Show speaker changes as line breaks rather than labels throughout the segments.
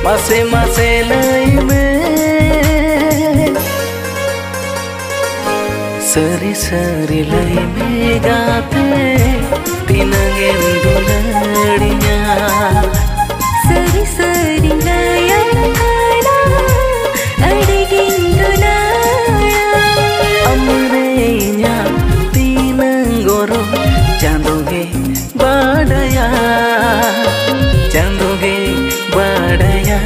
मासे मासे लई में सरी सरी लई में गाते तीनंगें दुलड़िया
सरी सरी लयम काना अड़गिन दुलाड़ा
अमरेnya तीनंगोरो चांदोगे बाड़या चांदोगे बाड़या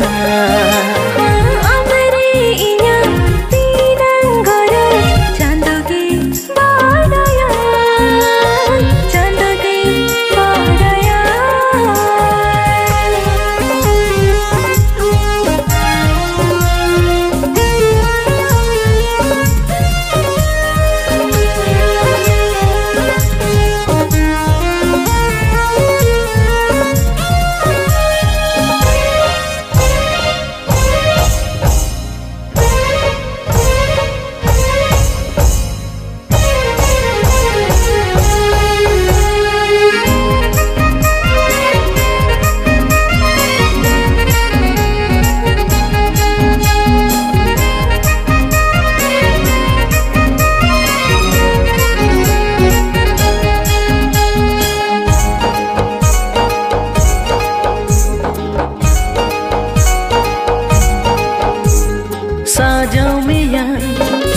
साजामिया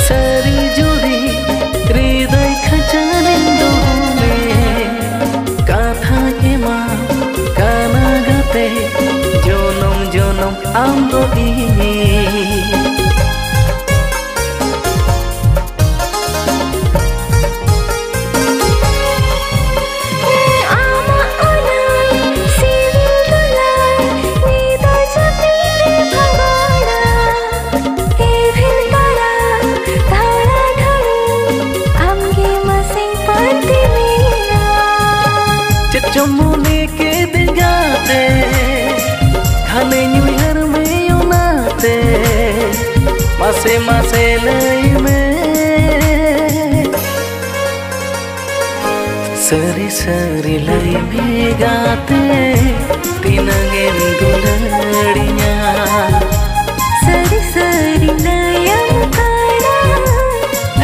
सरी जुड़ी हृदय खचारिंदो में कथा के माँ काना गते जोनम जोनम आमदो इनी चमुने के दिगाते खाने न्यूयर में यूनाते मासे मासे लई में सरी सरी लई में गाते तीनंगें दुलड़िया
सरी सरी लयम काना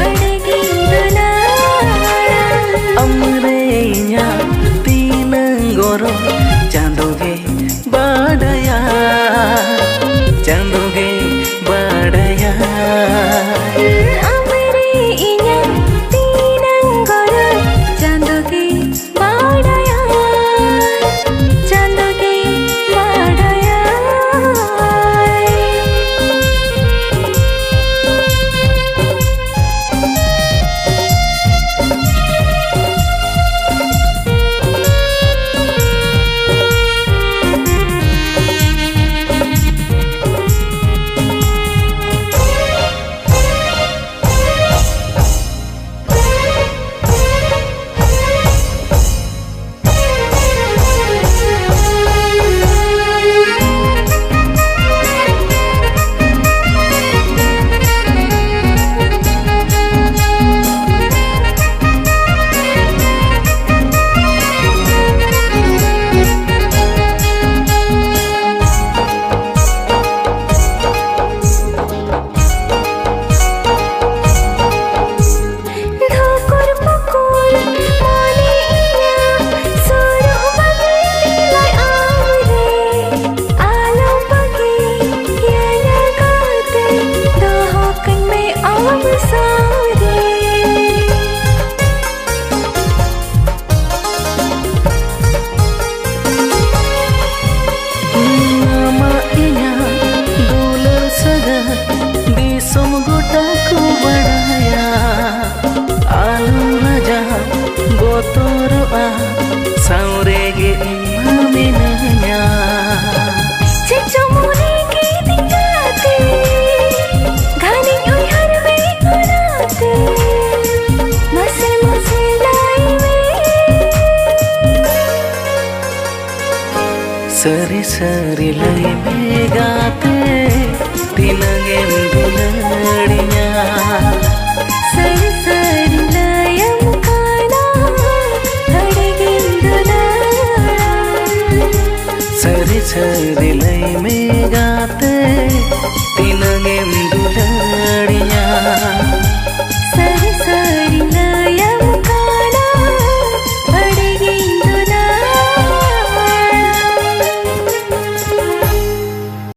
अड़गिन दुलाड़ा
अमरेnya गोरो चांदोगे बाड़या चांदोगे बाड़या
अमरेnya तीनंगोरो चांदोगे बाड़या चांदोगे बाड़या
सावरेगे इमामिनया
चमुने के दिगाते घानी उहर में उड़ाते मसे मसे लाई में
सरी सरी लई में गाते तीनंगें दुलड़िया
सरी सरी लयम काना अड़गिन दुलाड़ा
सरी सरी लई में गाते तिनंगेम